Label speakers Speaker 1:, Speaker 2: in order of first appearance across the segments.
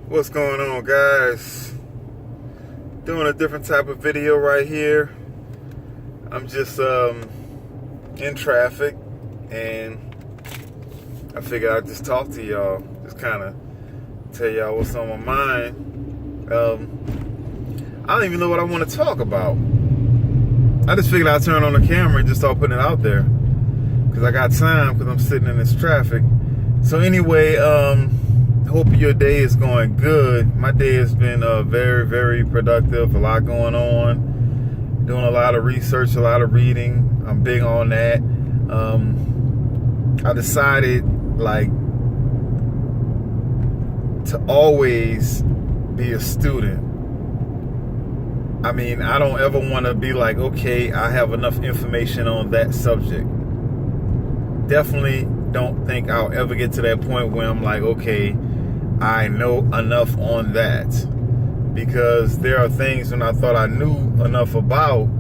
Speaker 1: What's going on, guys? Doing a different type of video right here. I'm just in traffic, and I figured I'd just talk to y'all, just kind of tell y'all what's on my mind. I don't even know what I want to talk about. I just figured I'd turn on the camera and just start putting it out there because I got time, because I'm sitting in this traffic. So anyway, hope your day is going good. My day has been very, very productive. A lot going on. Doing a lot of research, a lot of reading. I'm big on that. I decided, to always be a student. I mean, I don't ever want to be like, okay, I have enough information on that subject. Definitely don't think I'll ever get to that point where I'm like, okay, I know enough on that, because there are things when I thought I knew enough about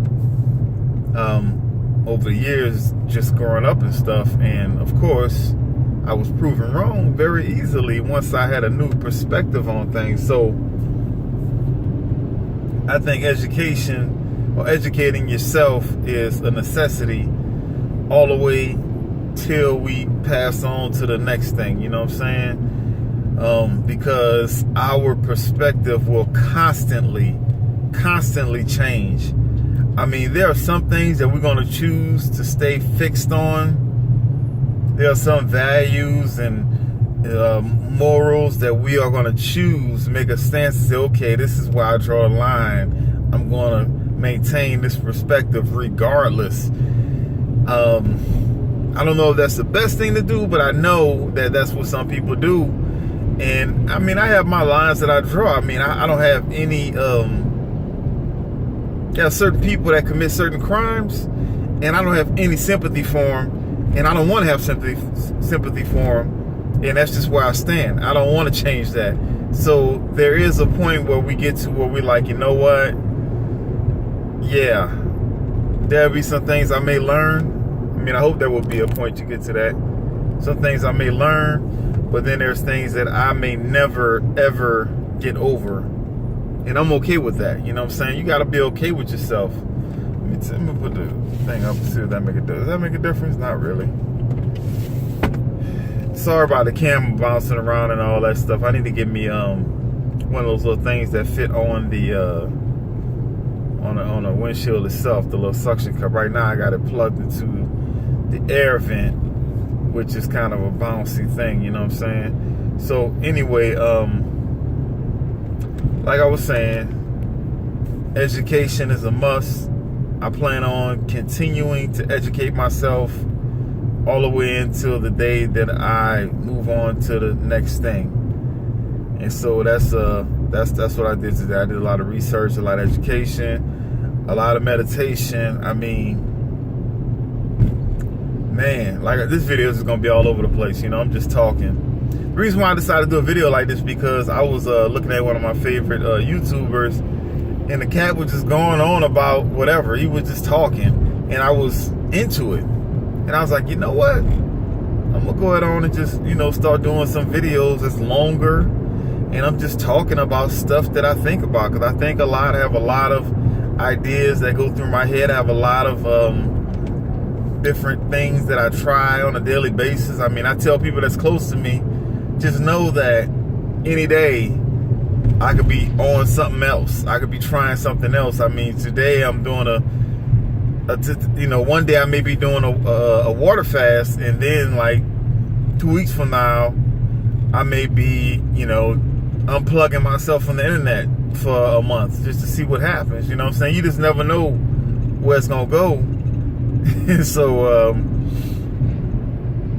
Speaker 1: over the years, just growing up and stuff, and of course I was proven wrong very easily once I had a new perspective on things. So I think education, or educating yourself, is a necessity all the way till we pass on to the next thing, you know what I'm saying? Because our perspective will constantly change. I mean, there are some things that we're going to choose to stay fixed on. There are some values and morals that we are going to choose, make a stance and say, okay, this is where I draw a line. I'm going to maintain this perspective regardless. I don't know if that's the best thing to do, but I know that that's what some people do. And I mean, I have my lines that I draw. I mean, I don't have any, there are certain people that commit certain crimes, and I don't have any sympathy for them, and I don't want to have sympathy for them, and that's just where I stand. I don't want to change that. So there is a point where we get to where we're like, you know what? Yeah, there'll be some things I may learn. I mean, I hope there will be a point to get to that. Some things I may learn, but then there's things that I may never, ever get over. And I'm okay with that. You know what I'm saying? You got to be okay with yourself. Let me put the thing up and see if that make a difference. Does that make a difference? Not really. Sorry about the camera bouncing around and all that stuff. I need to get me one of those little things that fit on the on the windshield itself, the little suction cup. Right now I got it plugged into the air vent, which is kind of a bouncy thing, you know what I'm saying? So anyway, like I was saying, education is a must. I plan on continuing to educate myself all the way until the day that I move on to the next thing. And so that's what I did today. I did a lot of research, a lot of education, a lot of meditation. I mean, man, like, this video is going to be all over the place. You know, I'm just talking. The reason why I decided to do a video like this, because I was looking at one of my favorite YouTubers, and the cat was just going on about whatever. He was just talking, and I was into it. And I was like, you know what? I'm going to go ahead on and just, start doing some videos that's longer. And I'm just talking about stuff that I think about, because I think I have a lot of ideas that go through my head. I have a lot of different things that I try on a daily basis. I mean, I tell people that's close to me, just know that any day I could be on something else. I could be trying something else. I mean, today I'm doing one day I may be doing a water fast, and then like 2 weeks from now, I may be, unplugging myself from the internet for a month just to see what happens. You know what I'm saying? You just never know where it's gonna go. So,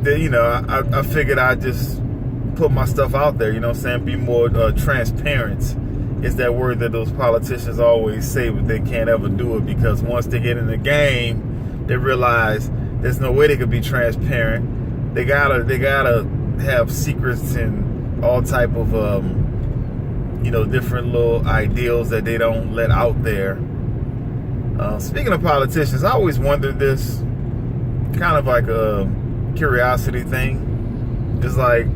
Speaker 1: I figured I'd just put my stuff out there, you know what I'm saying? Be more transparent is that word that those politicians always say, but they can't ever do it, because once they get in the game, they realize there's no way they could be transparent. They gotta have secrets and all type of, different little ideals that they don't let out there. Speaking of politicians, I always wondered this, kind of like a curiosity thing. It's like,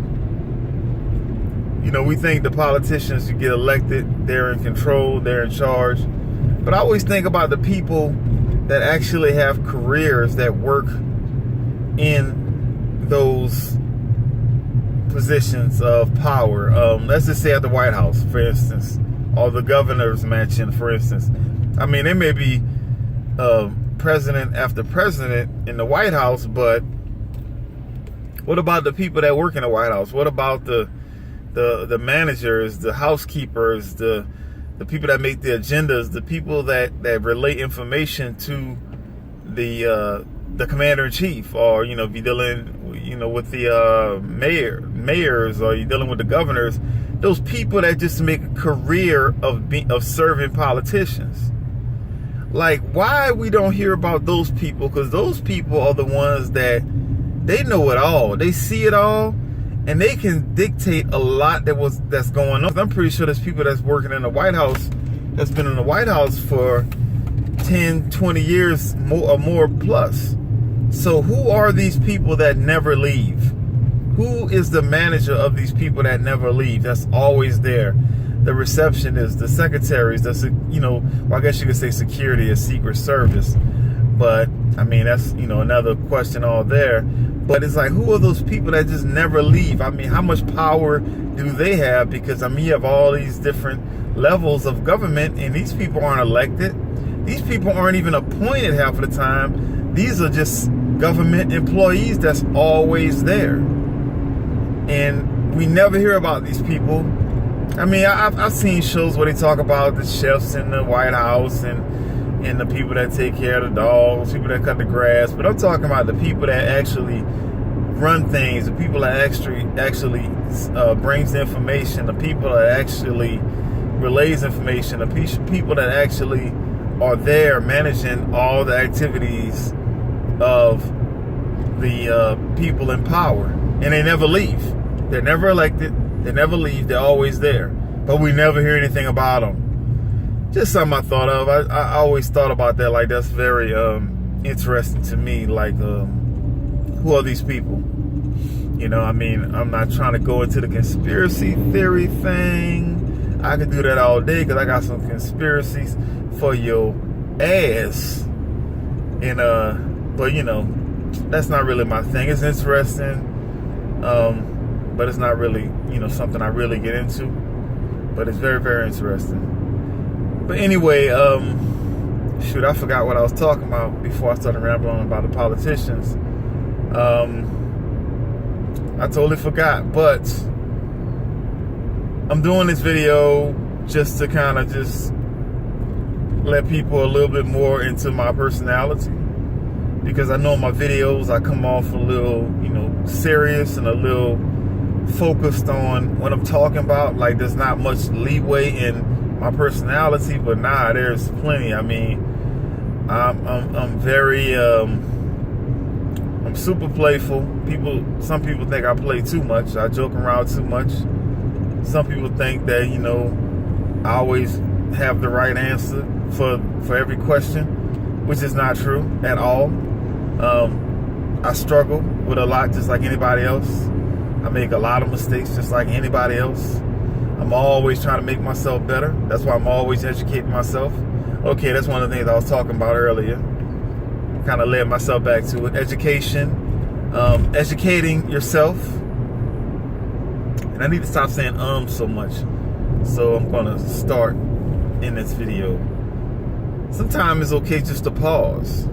Speaker 1: we think the politicians who get elected, they're in control, they're in charge. But I always think about the people that actually have careers that work in those positions of power. Let's just say at the White House, for instance, or the governor's mansion, for instance. I mean, there may be president after president in the White House, but what about the people that work in the White House? What about the managers, the housekeepers, the people that make the agendas, the people that relay information to the commander in chief, or if you're dealing with the mayors, or you're dealing with the governors, those people that just make a career of serving politicians. Like, why we don't hear about those people? Because those people are the ones that they know it all, they see it all, and they can dictate a lot that's going on. I'm pretty sure there's people that's working in the White House, that's been in the White House for 10, 20 years or more plus. So who are these people that never leave? Who is the manager of these people that never leave? That's always there. The receptionists, the secretaries, I guess you could say security or Secret Service. But I mean, that's, another question all there. But it's like, who are those people that just never leave? I mean, how much power do they have? Because you have all these different levels of government, and these people aren't elected. These people aren't even appointed half of the time. These are just government employees that's always there. And we never hear about these people. I mean, I've seen shows where they talk about the chefs in the White House and the people that take care of the dogs, people that cut the grass. But I'm talking about the people that actually run things, the people that actually brings the information, the people that actually relays information, the people that actually are there managing all the activities of the people in power. And they never leave. They're never elected. They never leave. They're always there. But we never hear anything about them. Just something I thought of. I always thought about that. Like, that's very interesting to me. Like, who are these people? I mean, I'm not trying to go into the conspiracy theory thing. I could do that all day because I got some conspiracies for your ass. And but that's not really my thing. It's interesting. But it's not really, something I really get into. But it's very, very interesting. But anyway, shoot, I forgot what I was talking about before I started rambling about the politicians. I totally forgot. But I'm doing this video just to kind of just let people a little bit more into my personality. Because I know in my videos I come off a little, serious and a little focused on what I'm talking about. Like, there's not much leeway in my personality, but nah, there's plenty. I mean, I'm very I'm super playful. Some people think I play too much. I joke around too much. Some people think that I always have the right answer for every question, which is not true at all. I struggle with a lot just like anybody else. I make a lot of mistakes just like anybody else. I'm always trying to make myself better. That's why I'm always educating myself. Okay, that's one of the things I was talking about earlier. Kind of led myself back to it. Education. Educating yourself. And I need to stop saying so much. So I'm going to start in this video. Sometimes it's okay just to pause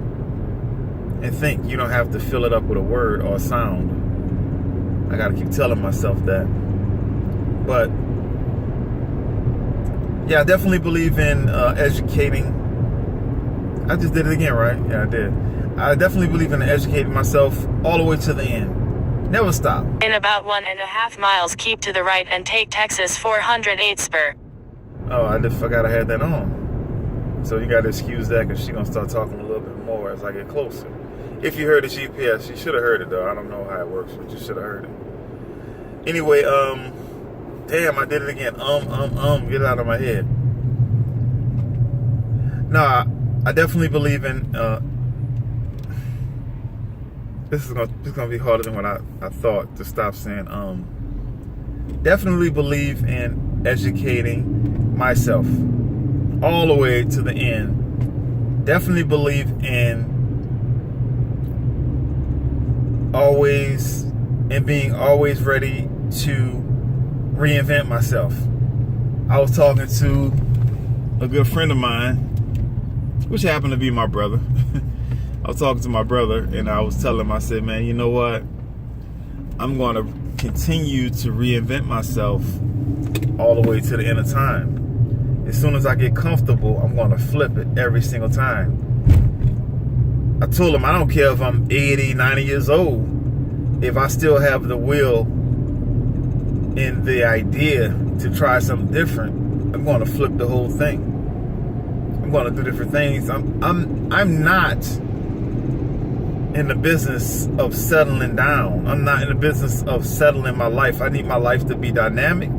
Speaker 1: and think. You don't have to fill it up with a word or a sound. I gotta keep telling myself that. But yeah, I definitely believe in educating. I just did it again, right? Yeah, I did. I definitely believe in educating myself all the way to the end. Never stop.
Speaker 2: In about 1.5 miles, keep to the right and take Texas 408 spur.
Speaker 1: Oh, I just forgot I had that on. So you gotta excuse that because she's gonna start talking a little bit more as I get closer. If you heard the GPS, you should have heard it though. I don't know how it works, but you should have heard it. Anyway, damn, I did it again. Get it out of my head. Nah, I definitely believe in. This is gonna be harder than what I thought to stop saying. definitely believe in educating myself all the way to the end. Definitely believe in being always ready to reinvent myself. I was talking to a good friend of mine, which happened to be my brother. I was talking to my brother and I was telling him, I said, man, you know what? I'm going to continue to reinvent myself all the way to the end of time. As soon as I get comfortable, I'm going to flip it every single time. I told him I don't care if I'm 80, 90 years old. If I still have the will and the idea to try something different, I'm going to flip the whole thing. I'm going to do different things. I'm not in the business of settling down. I'm not in the business of settling my life. I need my life to be dynamic.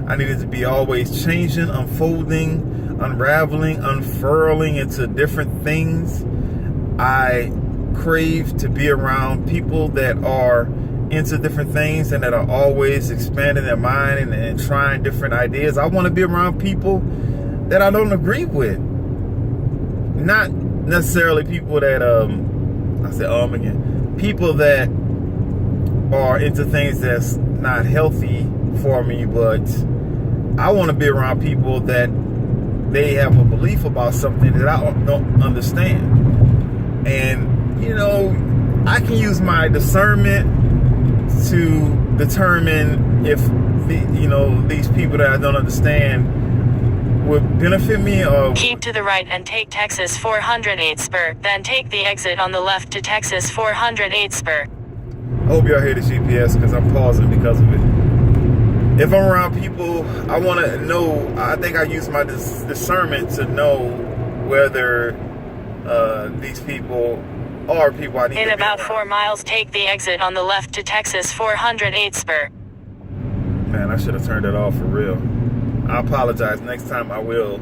Speaker 1: I need it to be always changing, unfolding, unraveling, unfurling into different things. I crave to be around people that are into different things and that are always expanding their mind and trying different ideas. I want to be around people that I don't agree with. Not necessarily people that, people that are into things that's not healthy for me, but I want to be around people that they have a belief about something that I don't understand. And, you know, I can use my discernment to determine if these people that I don't understand would benefit me or...
Speaker 2: Keep to the right and take Texas 408 spur, then take the exit on the left to Texas 408 spur.
Speaker 1: I hope y'all hear the GPS because I'm pausing because of it. If I'm around people, I want to know, I think I use my discernment to know whether these people are people I need to be around.
Speaker 2: In about 4 miles, take the exit on the left to Texas 408 spur.
Speaker 1: Man, I should have turned it off for real. I apologize. Next time I will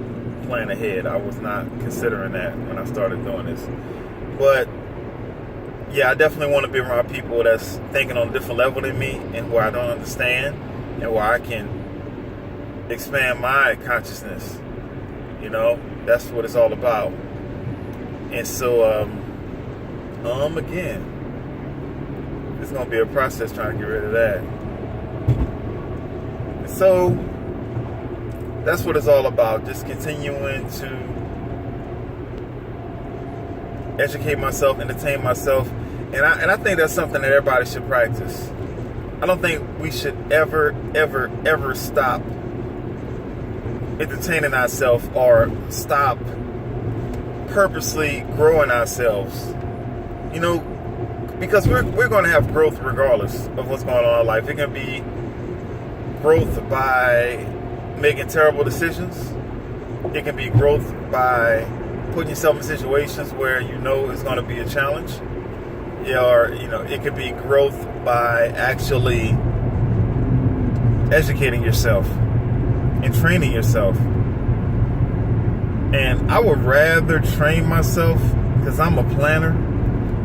Speaker 1: plan ahead. I was not considering that when I started doing this. But yeah, I definitely want to be around people that's thinking on a different level than me and where I don't understand and where I can expand my consciousness. You know, that's what it's all about. And so, again, it's going to be a process trying to get rid of that. And so, that's what it's all about. Just continuing to educate myself, entertain myself. And I think that's something that everybody should practice. I don't think we should ever stop entertaining ourselves or stop purposely growing ourselves. You know, because we're going to have growth regardless of what's going on in our life. It can be growth by making terrible decisions. It can be growth by putting yourself in situations where you know it's going to be a challenge. Or, you know, it could be growth by actually educating yourself and training yourself. And I would rather train myself because I'm a planner.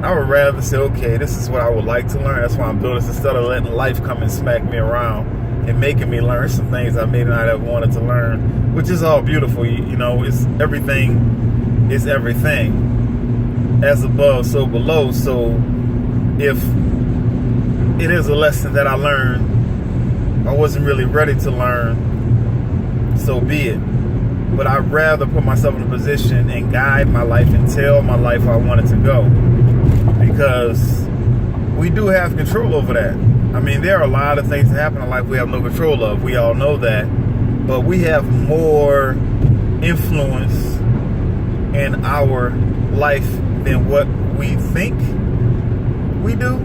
Speaker 1: I would rather say, okay, this is what I would like to learn. That's why I'm doing this, instead of letting life come and smack me around and making me learn some things I may not have wanted to learn, which is all beautiful. You know, it's everything is everything. As above, so below. So if it is a lesson that I learned, I wasn't really ready to learn, so be it. But I'd rather put myself in a position and guide my life and tell my life where I want it to go. Because we do have control over that. I mean, there are a lot of things that happen in life we have no control of. We all know that. But we have more influence in our life than what we think we do.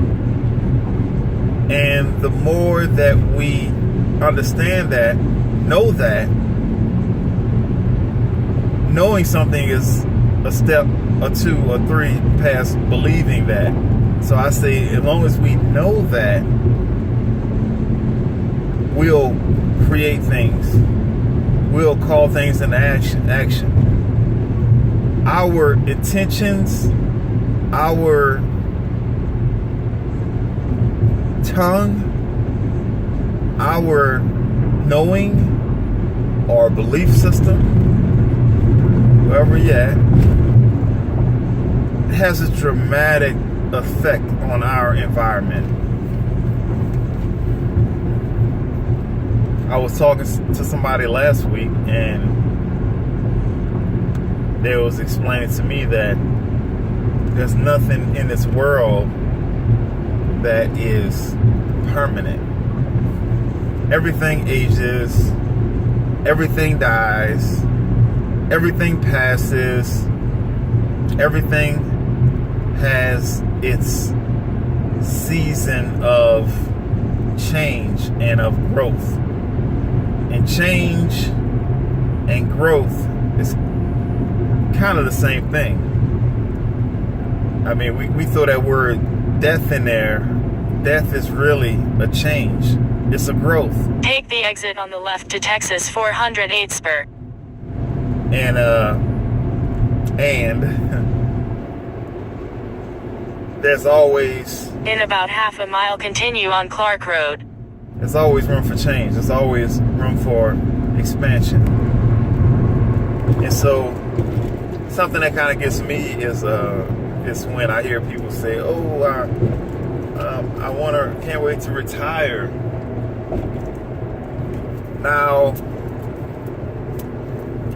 Speaker 1: And the more that we understand that, know that, knowing something is a step or two or three past believing that. So I say, as long as we know that, we'll create things. We'll call things into action. Our intentions, our tongue our knowing or belief system, wherever you're at, has a dramatic effect on our environment. I was talking to somebody last week, and they was explaining to me that there's nothing in this world that is permanent. Everything ages, everything dies, everything passes, everything has its season of change and of growth. And change and growth is kind of the same thing. I mean, we throw that word death in there. Death is really a change. It's a growth.
Speaker 2: Take the exit on the left to Texas 408 spur.
Speaker 1: And there's always,
Speaker 2: in about half a mile, continue on Clark Road.
Speaker 1: There's always room for change. There's always room for expansion. And so something that kind of gets me is when I hear people say, "Oh, can't wait to retire." Now,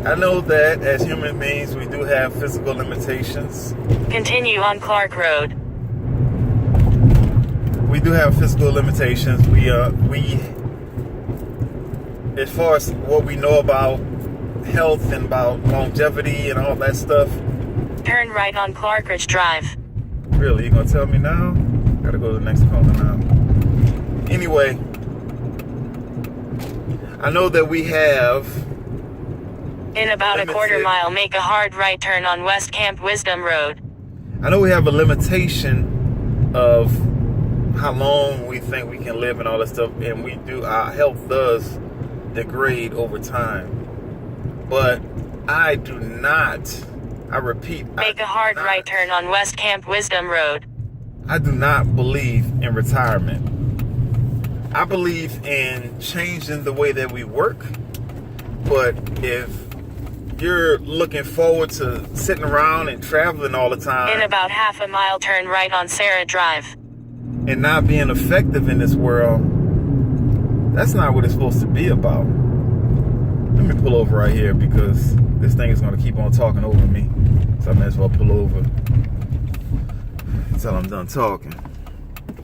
Speaker 1: I know that as human beings, we do have physical limitations.
Speaker 2: Continue on Clark Road.
Speaker 1: We do have physical limitations. We as far as what we know about health and about longevity and all that stuff.
Speaker 2: Turn right on Clark Ridge Drive.
Speaker 1: Really, you gonna tell me now? Gotta go to the next corner now. Anyway, I know that we have,
Speaker 2: in about a quarter mile, make a hard right turn on West Camp Wisdom Road.
Speaker 1: I know we have a limitation of how long we think we can live and all that stuff, and we do, our health does degrade over time. But I do not, I repeat,
Speaker 2: make a hard right turn on West Camp Wisdom Road.
Speaker 1: I do not believe in retirement. I believe in changing the way that we work. But if you're looking forward to sitting around and traveling all the time,
Speaker 2: in about half a mile, turn right on Sarah Drive,
Speaker 1: and not being effective in this world, that's not what it's supposed to be about. Let me pull over right here because this thing is going to keep on talking over me. So I may as well pull over until I'm done talking.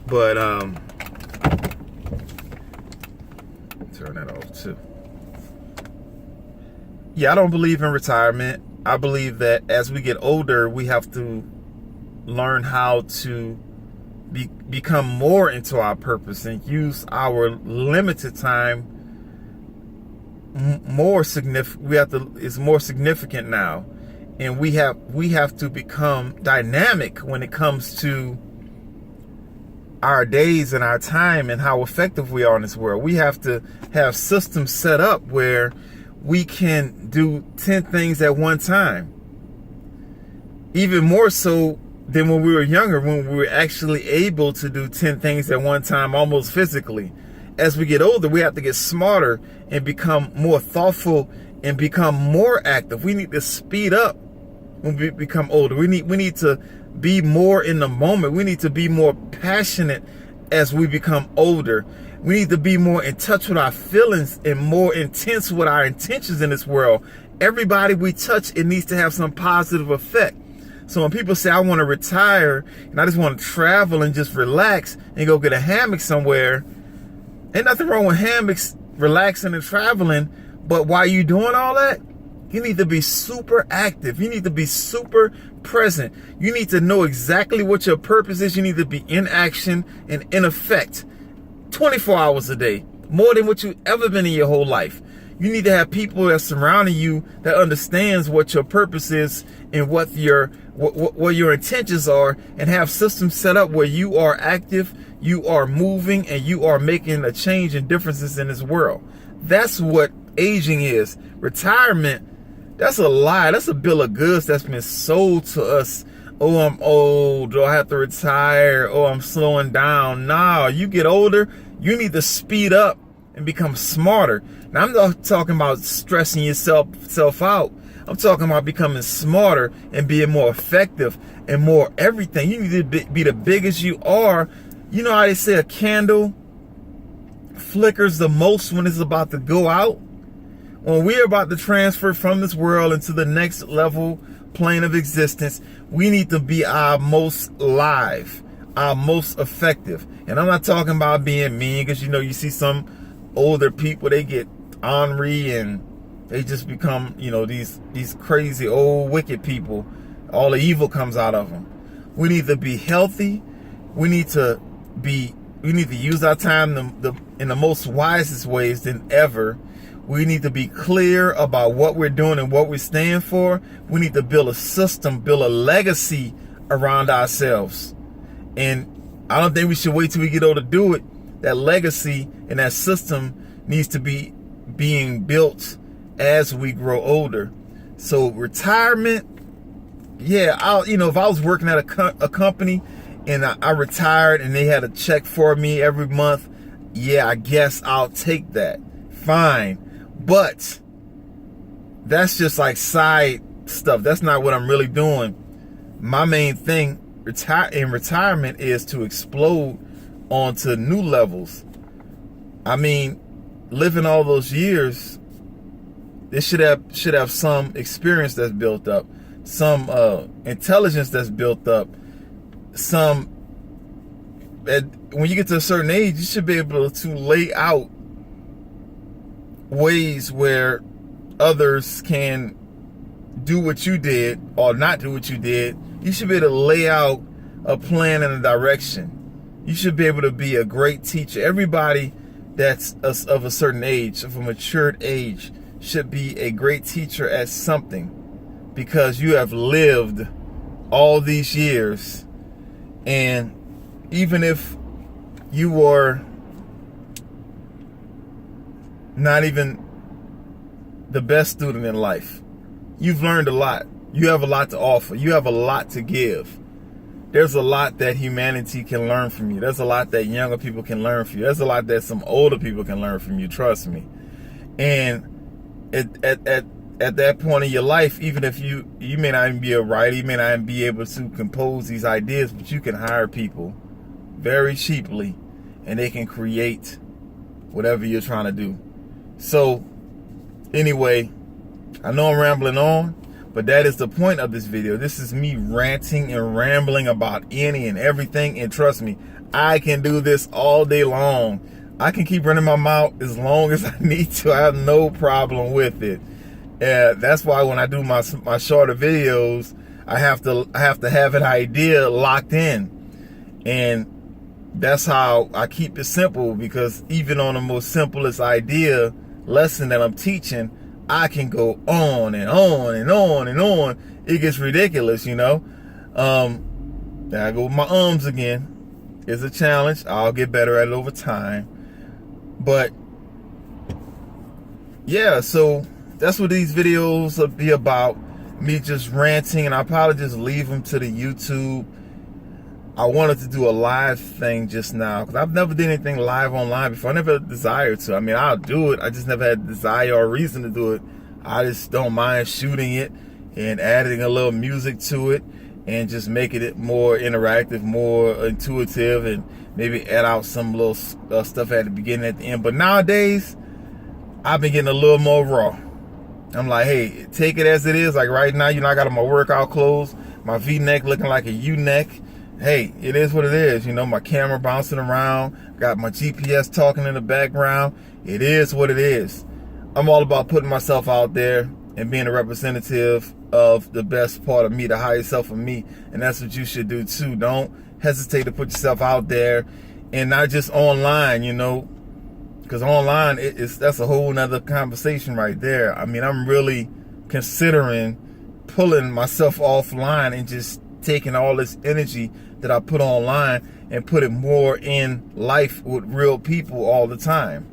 Speaker 1: But turn that off too. Yeah, I don't believe in retirement. I believe that as we get older, we have to learn how to become more into our purpose and use our limited time more significant. It's more significant now, and we have to become dynamic when it comes to our days and our time and how effective we are in this world. We have to have systems set up where we can do 10 things at one time, even more so than when we were younger, when we were actually able to do 10 things at one time, almost physically. As we get older, we have to get smarter and become more thoughtful and become more active. We need to speed up when we become older. We need to be more in the moment. We need to be more passionate as we become older. We need to be more in touch with our feelings and more intense with our intentions in this world. Everybody we touch, it needs to have some positive effect. So when people say, I want to retire and I just want to travel and just relax and go get a hammock somewhere, ain't nothing wrong with hammocks, relaxing and traveling. But while you doing all that, you need to be super active. You need to be super present. You need to know exactly what your purpose is. You need to be in action and in effect 24 hours a day, more than what you've ever been in your whole life. You need to have people that surrounding you that understands what your purpose is and what your intentions are, and have systems set up where you are active, you are moving, and you are making a change and differences in this world. That's what aging is. Retirement, that's a lie. That's a bill of goods that's been sold to us. Oh, I'm old. Oh, I have to retire. Oh, I'm slowing down. Nah, you get older, you need to speed up and become smarter. Now, I'm not talking about stressing yourself out. I'm talking about becoming smarter and being more effective and more everything. You need to be the biggest you are. You know how they say a candle flickers the most when it's about to go out? When we're about to transfer from this world into the next level plane of existence, we need to be our most live, our most effective. And I'm not talking about being mean, because you know, you see some older people, they get ornery and they just become, you know, these crazy old wicked people. All the evil comes out of them. We need to be healthy. We need to use our time in the most wisest ways than ever. We need to be clear about what we're doing and what we stand for. We need to build a system, build a legacy around ourselves. And I don't think we should wait till we get old to do it. That legacy and that system needs to be being built as we grow older. So retirement, yeah, if I was working at a company and I retired and they had a check for me every month, yeah, I guess I'll take that. Fine. But that's just like side stuff. That's not what I'm really doing. My main thing in retirement is to explode onto new levels. I mean, living all those years, it should have some experience that's built up, some intelligence that's built up, when you get to a certain age, you should be able to lay out ways where others can do what you did or not do what you did. You should be able to lay out a plan and a direction. You should be able to be a great teacher. Everybody that's of a certain age, of a matured age, should be a great teacher at something, because you have lived all these years. And even if you were not even the best student in life, you've learned a lot. You have a lot to offer. You have a lot to give. There's a lot that humanity can learn from you. There's a lot that younger people can learn from you. There's a lot that some older people can learn from you. Trust me. And at that point in your life, even if you may not even be a writer, you may not even be able to compose these ideas, but you can hire people very cheaply and they can create whatever you're trying to do. So anyway, I know I'm rambling on, but that is the point of this video. This is me ranting and rambling about any and everything. And trust me, I can do this all day long. I can keep running my mouth as long as I need to. I have no problem with it. That's why when I do my shorter videos, I have to have an idea locked in. And that's how I keep it simple, because even on the most simplest idea lesson that I'm teaching, I can go on and on and on and on. It gets ridiculous, you know. There I go with my arms again. It's a challenge. I'll get better at it over time. But yeah, so that's what these videos will be about. Me just ranting, and I'll probably just leave them to the YouTube. I wanted to do a live thing just now, because I've never did anything live online before. I never had a desire to. I mean, I'll do it. I just never had a desire or reason to do it. I just don't mind shooting it and adding a little music to it and just making it more interactive, more intuitive, and maybe add out some little stuff at the beginning, at the end. But nowadays, I've been getting a little more raw. I'm like, hey, take it as it is. Like right now, you know, I got on my workout clothes, my V-neck looking like a U-neck. Hey, it is what it is. You know, my camera bouncing around, got my GPS talking in the background. It is what it is. I'm all about putting myself out there and being a representative of the best part of me, the higher self of me. And that's what you should do too. Don't hesitate to put yourself out there, and not just online, you know, because online, that's a whole nother conversation right there. I mean, I'm really considering pulling myself offline and just taking all this energy that I put online and put it more in life with real people all the time.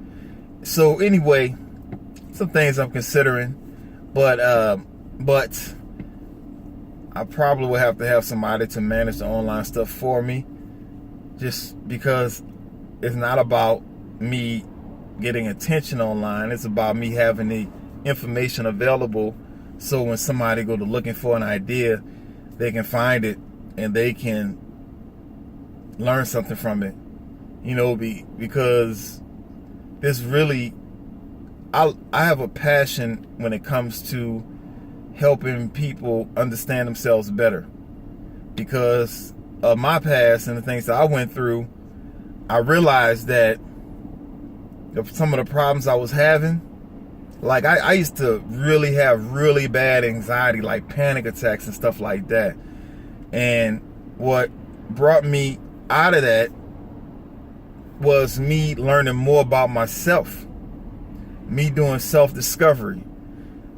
Speaker 1: So anyway, some things I'm considering, but I probably will have to have somebody to manage the online stuff for me, just because it's not about me getting attention online. It's about me having the information available, so when somebody go to looking for an idea, they can find it and they can learn something from it. Because this really, I have a passion when it comes to helping people understand themselves better. Because of my past and the things that I went through, I realized that some of the problems I was having, like I used to really have really bad anxiety, like panic attacks and stuff like that. And what brought me out of that was me learning more about myself, me doing self-discovery.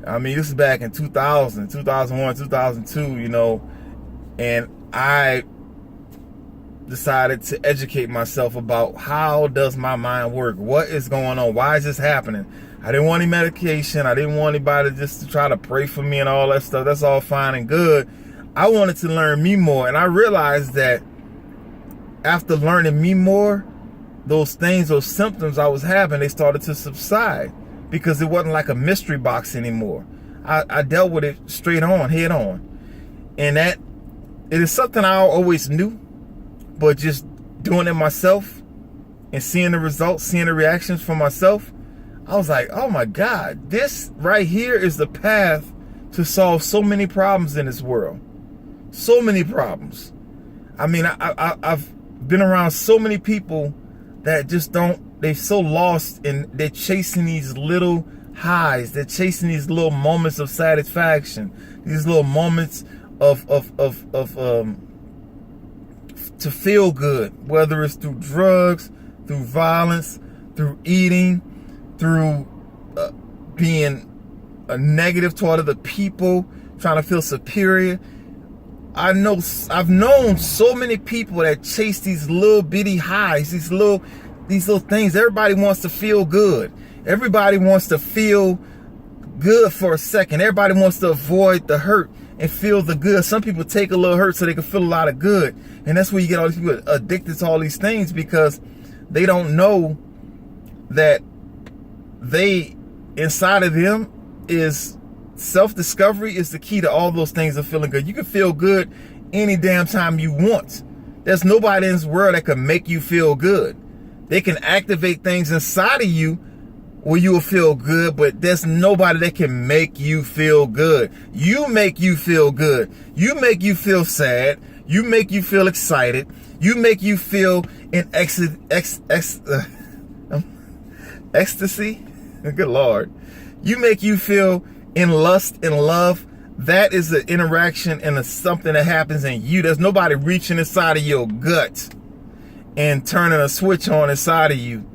Speaker 1: I mean, this is back in 2000, 2001, 2002, and I decided to educate myself about how does my mind work? What is going on? Why is this happening? I didn't want any medication. I didn't want anybody just to try to pray for me and all that stuff. That's all fine and good. I wanted to learn me more. And I realized that after learning me more, those things, those symptoms I was having, they started to subside because it wasn't like a mystery box anymore. I dealt with it straight on, head on. And that it is something I always knew, but just doing it myself and seeing the results, seeing the reactions for myself, I was like, oh my God, this right here is the path to solve so many problems in this world. So many problems. I mean, I've been around so many people that just they're so lost and they're chasing these little highs. They're chasing these little moments of satisfaction, these little moments to feel good, whether it's through drugs, through violence, through eating, through being a negative toward other people, trying to feel superior. I've known so many people that chase these little bitty highs, these little things. Everybody wants to feel good. Everybody wants to feel good for a second. Everybody wants to avoid the hurt and feel the good. Some people take a little hurt so they can feel a lot of good. And that's where you get all these people addicted to all these things, because they don't know that inside of them is self-discovery is the key to all those things of feeling good. You can feel good any damn time you want. There's nobody in this world that can make you feel good. They can activate things inside of you where you will feel good, but there's nobody that can make you feel good. You make you feel good. You make you feel sad. You make you feel excited. You make you feel in ecstasy. Good Lord. You make you feel in lust and love. That is the interaction and something that happens in you. There's nobody reaching inside of your gut and turning a switch on inside of you.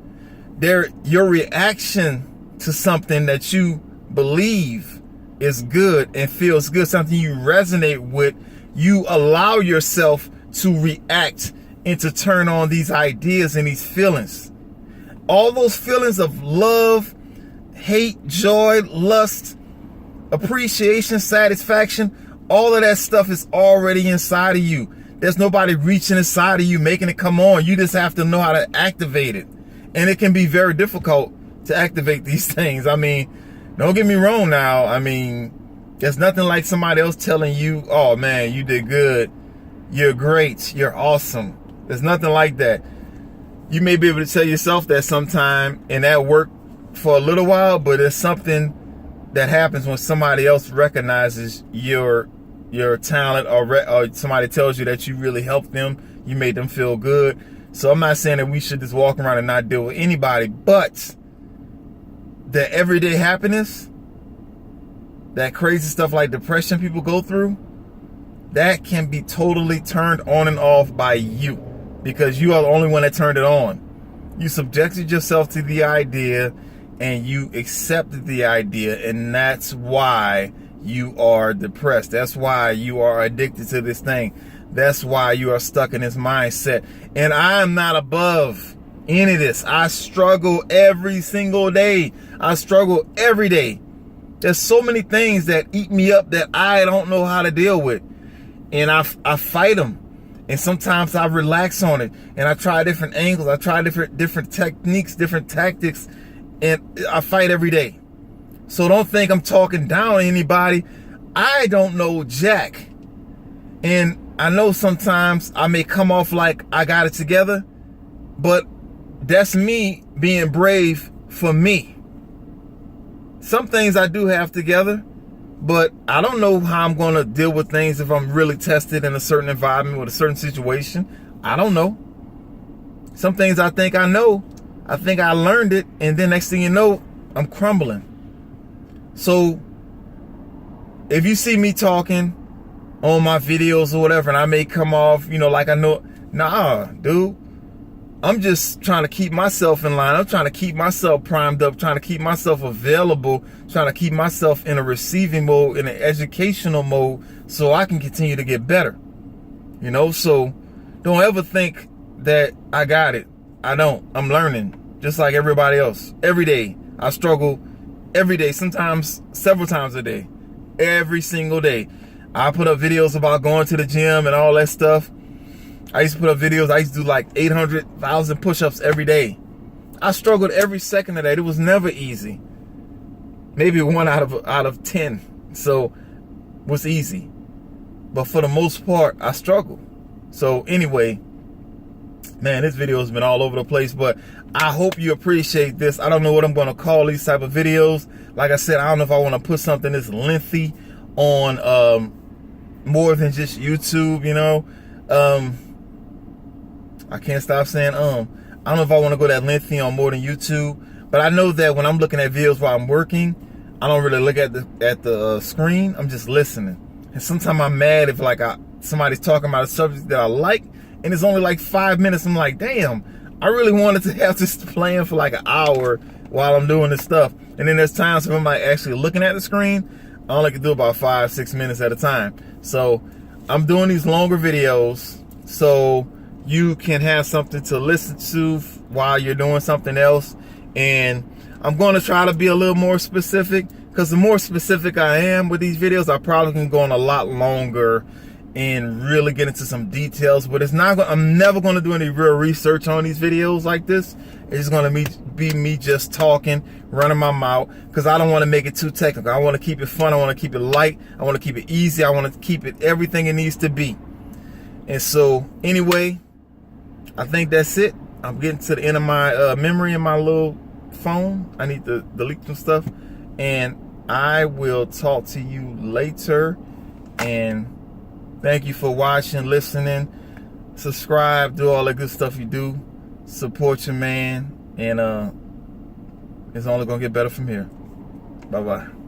Speaker 1: Your reaction to something that you believe is good and feels good, something you resonate with, you allow yourself to react and to turn on these ideas and these feelings. All those feelings of love, hate, joy, lust, appreciation, satisfaction, all of that stuff is already inside of you. There's nobody reaching inside of you, making it come on. You just have to know how to activate it. And it can be very difficult to activate these things. I mean, don't get me wrong now. I mean, there's nothing like somebody else telling you, oh man, you did good. You're great. You're awesome. There's nothing like that. You may be able to tell yourself that sometime, and that worked for a little while, but it's something that happens when somebody else recognizes your talent, or somebody tells you that you really helped them, you made them feel good. So I'm not saying that we should just walk around and not deal with anybody, but the everyday happiness, that crazy stuff like depression people go through, that can be totally turned on and off by you, because you are the only one that turned it on. You subjected yourself to the idea and you accepted the idea, and that's why you are depressed. That's why you are addicted to this thing. That's why you are stuck in this mindset. And I am not above any of this. I struggle every single day. I struggle every day. There's so many things that eat me up that I don't know how to deal with. And I fight them. And sometimes I relax on it. And I try different angles. I try different techniques, different tactics. and I fight every day. So don't think I'm talking down on anybody. I don't know jack. And I know sometimes I may come off like I got it together, but that's me being brave for me. Some things I do have together, but I don't know how I'm going to deal with things if I'm really tested in a certain environment with a certain situation. I don't know. Some things I think I know. I think I learned it, and then next thing you know, I'm crumbling. So if you see me talking on my videos or whatever, and I may come off, like I know, nah, dude, I'm just trying to keep myself in line. I'm trying to keep myself primed up, trying to keep myself available, trying to keep myself in a receiving mode, in an educational mode, so I can continue to get better. So don't ever think that I got it. I don't. I'm learning just like everybody else. Every day I struggle, every day, sometimes several times a day, every single day. I put up videos about going to the gym and all that stuff. I used to put up videos. I used to do like 800,000 push-ups every day. I struggled every second of that. It was never easy. Maybe 1 out of 10. So it was easy. But for the most part, I struggled. So anyway, man, this video has been all over the place, but I hope you appreciate this. I don't know what I'm going to call these type of videos. Like I said, I don't know if I want to put something this lengthy on more than just YouTube, I can't stop saying I don't know if I want to go that lengthy on more than YouTube, but I know that when I'm looking at videos while I'm working, I don't really look at the screen. I'm just listening. And sometimes I'm mad if somebody's talking about a subject that I like, and it's only like 5 minutes. I'm like, damn, I really wanted to have this playing for like an hour while I'm doing this stuff. And then there's times when I'm like actually looking at the screen, I only can do about 5-6 minutes at a time. So I'm doing these longer videos so you can have something to listen to while you're doing something else. And I'm going to try to be a little more specific, because the more specific I am with these videos, I probably can go on a lot longer and really get into some details. But I'm never going to do any real research on these videos like this. It's going to be me just talking, running my mouth, because I don't want to make it too technical. I want to keep it fun. I want to keep it light. I want to keep it easy. I want to keep it everything it needs to be. And so anyway, I think that's it. I'm getting to the end of my memory in my little phone. I need to delete some stuff. And I will talk to you later. And thank you for watching, listening, subscribe, do all the good stuff you do. Support your man. And it's only going to get better from here. Bye-bye.